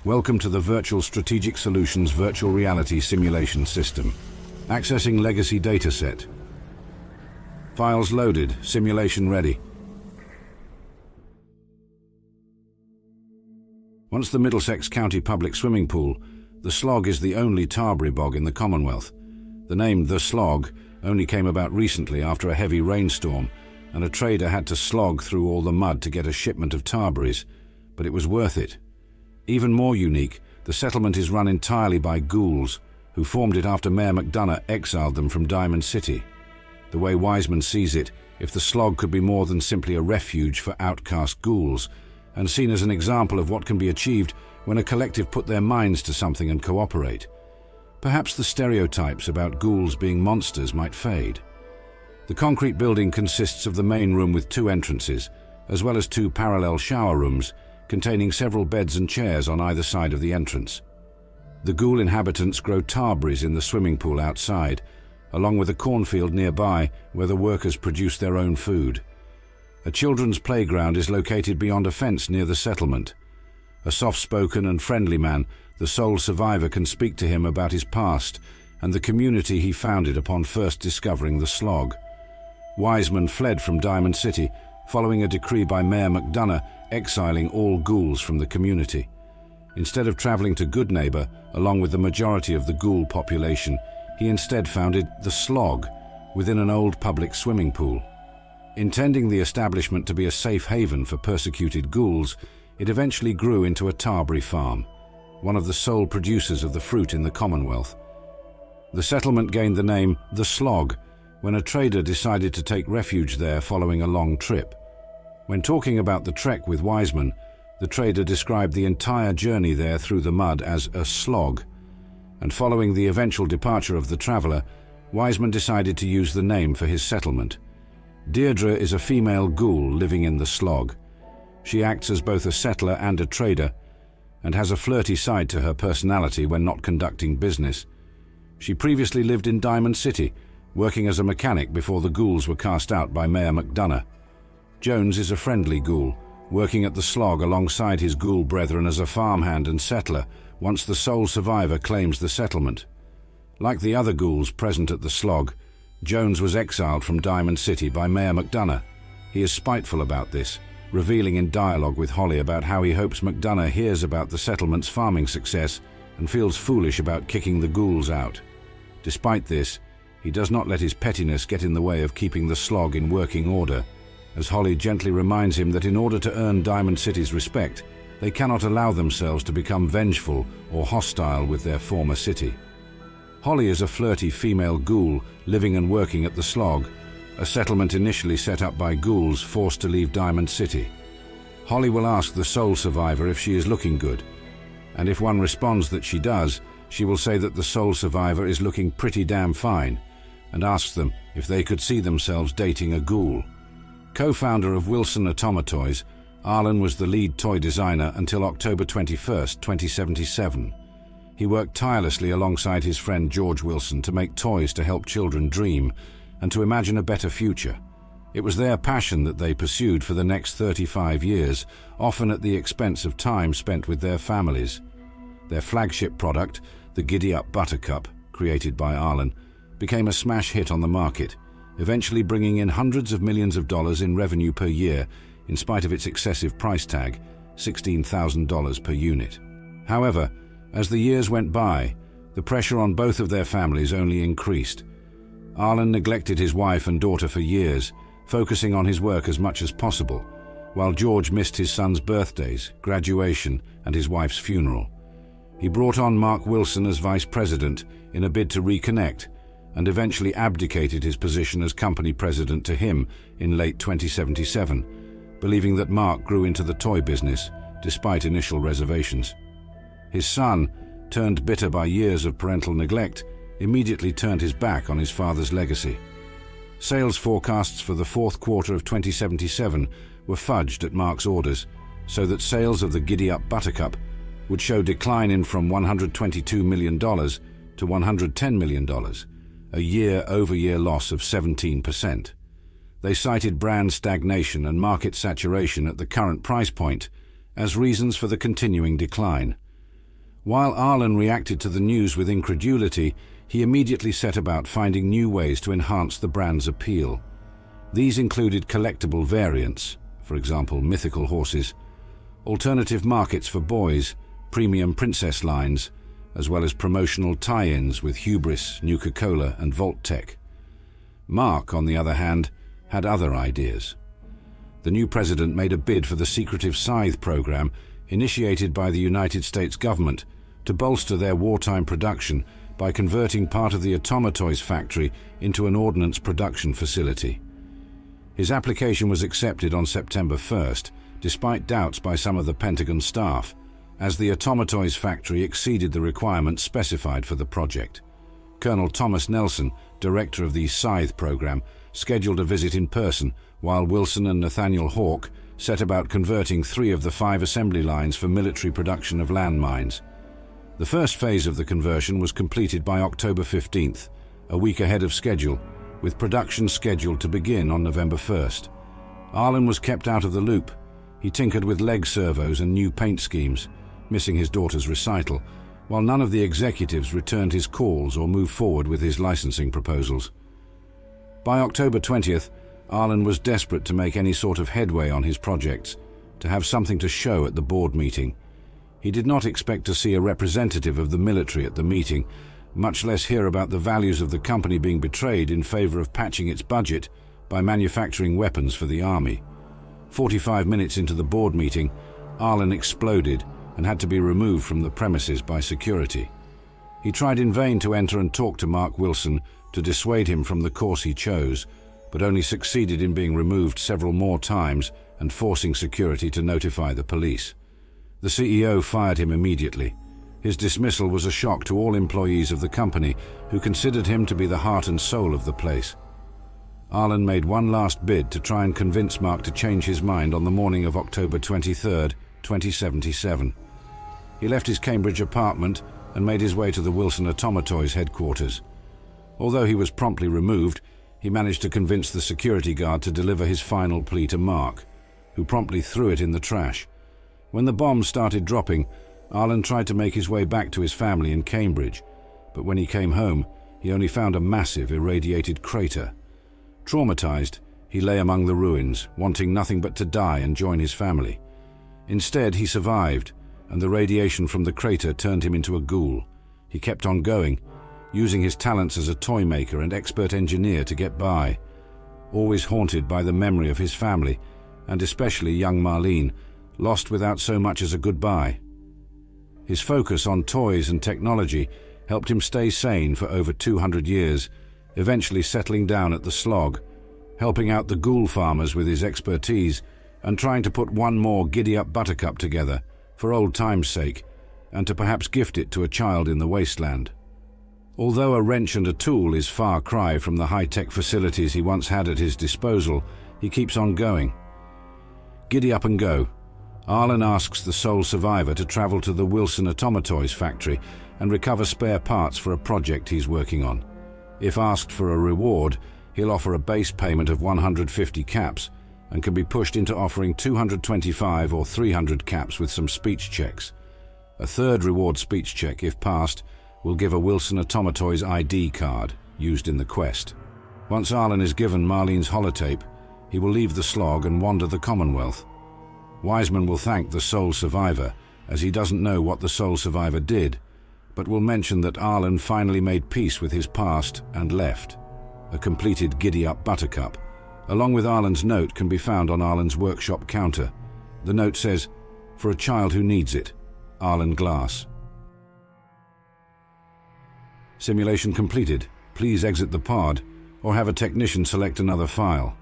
Welcome to the Virtual Strategic Solutions Virtual Reality Simulation System. Accessing Legacy Dataset. Files loaded. Simulation ready. Once the Middlesex County Public Swimming Pool, the Slog is the only Tarbury bog in the Commonwealth. The name The Slog only came about recently after a heavy rainstorm, and a trader had to slog through all the mud to get a shipment of Tarburys, but it was worth it. Even more unique, the settlement is run entirely by ghouls, who formed it after Mayor McDonough exiled them from Diamond City. The way Wiseman sees it, if the Slog could be more than simply a refuge for outcast ghouls, and seen as an example of what can be achieved when a collective put their minds to something and cooperate. Perhaps the stereotypes about ghouls being monsters might fade. The concrete building consists of the main room with 2 entrances, as well as 2 parallel shower rooms, containing several beds and chairs on either side of the entrance. The ghoul inhabitants grow Tarburys in the swimming pool outside, along with a cornfield nearby where the workers produce their own food. A children's playground is located beyond a fence near the settlement. A soft-spoken and friendly man, the sole survivor, can speak to him about his past and the community he founded upon first discovering the Slog. Wiseman fled from Diamond City, following a decree by Mayor McDonough exiling all ghouls from the community. Instead of traveling to Goodneighbor, along with the majority of the ghoul population, he instead founded the Slog within an old public swimming pool. Intending the establishment to be a safe haven for persecuted ghouls, it eventually grew into a Tarbury farm, one of the sole producers of the fruit in the Commonwealth. The settlement gained the name The Slog when a trader decided to take refuge there following a long trip. When talking about the trek with Wiseman, the trader described the entire journey there through the mud as a slog, and following the eventual departure of the traveler, Wiseman decided to use the name for his settlement. Deirdre is a female ghoul living in the Slog. She acts as both a settler and a trader, and has a flirty side to her personality when not conducting business. She previously lived in Diamond City, working as a mechanic before the ghouls were cast out by Mayor McDonough. Jones is a friendly ghoul, working at the Slog alongside his ghoul brethren as a farmhand and settler once the sole survivor claims the settlement. Like the other ghouls present at the Slog, Jones was exiled from Diamond City by Mayor McDonough. He is spiteful about this, revealing in dialogue with Holly about how he hopes McDonough hears about the settlement's farming success and feels foolish about kicking the ghouls out. Despite this, he does not let his pettiness get in the way of keeping the Slog in working order, as Holly gently reminds him that in order to earn Diamond City's respect, they cannot allow themselves to become vengeful or hostile with their former city. Holly is a flirty female ghoul living and working at the Slog, a settlement initially set up by ghouls forced to leave Diamond City. Holly will ask the sole survivor if she is looking good, and if one responds that she does, she will say that the sole survivor is looking pretty damn fine, and asks them if they could see themselves dating a ghoul. Co-founder of Wilson Automatoys, Arlen was the lead toy designer until October 21, 2077. He worked tirelessly alongside his friend George Wilson to make toys to help children dream and to imagine a better future. It was their passion that they pursued for the next 35 years, often at the expense of time spent with their families. Their flagship product, the Giddy Up Buttercup, created by Arlen, became a smash hit on the market, eventually bringing in hundreds of millions of dollars in revenue per year, in spite of its excessive price tag, $16,000 per unit. However, as the years went by, the pressure on both of their families only increased. Arlen neglected his wife and daughter for years, focusing on his work as much as possible, while George missed his son's birthdays, graduation, and his wife's funeral. He brought on Mark Wilson as vice president in a bid to reconnect, and eventually abdicated his position as company president to him in late 2077, believing that Mark grew into the toy business despite initial reservations. His son, turned bitter by years of parental neglect, immediately turned his back on his father's legacy. Sales forecasts for the fourth quarter of 2077 were fudged at Mark's orders, so that sales of the Giddy Up Buttercup would show decline in from $122 million to $110 million, a year-over-year loss of 17%. They cited brand stagnation and market saturation at the current price point as reasons for the continuing decline. While Arlen reacted to the news with incredulity, he immediately set about finding new ways to enhance the brand's appeal. These included collectible variants, for example mythical horses, alternative markets for boys, premium princess lines, as well as promotional tie-ins with Hubris, Nuka-Cola and Vault-Tec. Mark, on the other hand, had other ideas. The new president made a bid for the secretive Scythe program initiated by the United States government to bolster their wartime production by converting part of the Atomatoys factory into an ordnance production facility. His application was accepted on September 1st, despite doubts by some of the Pentagon staff, as the Atomatoys factory exceeded the requirements specified for the project. Colonel Thomas Nelson, director of the Scythe program, scheduled a visit in person, while Wilson and Nathaniel Hawke set about converting 3 of the 5 assembly lines for military production of landmines. The first phase of the conversion was completed by October 15th, a week ahead of schedule, with production scheduled to begin on November 1st. Arlen was kept out of the loop. He tinkered with leg servos and new paint schemes, missing his daughter's recital, while none of the executives returned his calls or moved forward with his licensing proposals. By October 20th, Arlen was desperate to make any sort of headway on his projects, to have something to show at the board meeting. He did not expect to see a representative of the military at the meeting, much less hear about the values of the company being betrayed in favor of patching its budget by manufacturing weapons for the army. 45 minutes into the board meeting, Arlen exploded and had to be removed from the premises by security. He tried in vain to enter and talk to Mark Wilson to dissuade him from the course he chose, but only succeeded in being removed several more times and forcing security to notify the police. The CEO fired him immediately. His dismissal was a shock to all employees of the company, who considered him to be the heart and soul of the place. Arlen made one last bid to try and convince Mark to change his mind on the morning of October 23, 2077. He left his Cambridge apartment and made his way to the Wilson Atomatoys headquarters. Although he was promptly removed, he managed to convince the security guard to deliver his final plea to Mark, who promptly threw it in the trash. When the bombs started dropping, Arlen tried to make his way back to his family in Cambridge, but when he came home, he only found a massive irradiated crater. Traumatized, he lay among the ruins, wanting nothing but to die and join his family. Instead, he survived, and the radiation from the crater turned him into a ghoul. He kept on going, using his talents as a toy maker and expert engineer to get by, always haunted by the memory of his family, and especially young Marlene, lost without so much as a goodbye. His focus on toys and technology helped him stay sane for over 200 years, eventually settling down at the Slog, helping out the ghoul farmers with his expertise, and trying to put one more giddy-up buttercup together, for old time's sake, and to perhaps gift it to a child in the wasteland. Although a wrench and a tool is far cry from the high-tech facilities he once had at his disposal, he keeps on going. Giddy up and go. Arlen asks the sole survivor to travel to the Wilson Atomatoys factory and recover spare parts for a project he's working on. If asked for a reward, he'll offer a base payment of 150 caps and can be pushed into offering 225 or 300 caps with some speech checks. A third reward speech check, if passed, will give a Wilson Atomatoys ID card used in the quest. Once Arlen is given Marlene's holotape, he will leave the Slog and wander the Commonwealth. Wiseman will thank the sole survivor, as he doesn't know what the sole survivor did, but will mention that Arlen finally made peace with his past and left. A completed giddy-up buttercup, along with Arlen's note, can be found on Arlen's workshop counter. The note says, "For a child who needs it, Arlen Glass." Simulation completed. Please exit the pod, or have a technician select another file.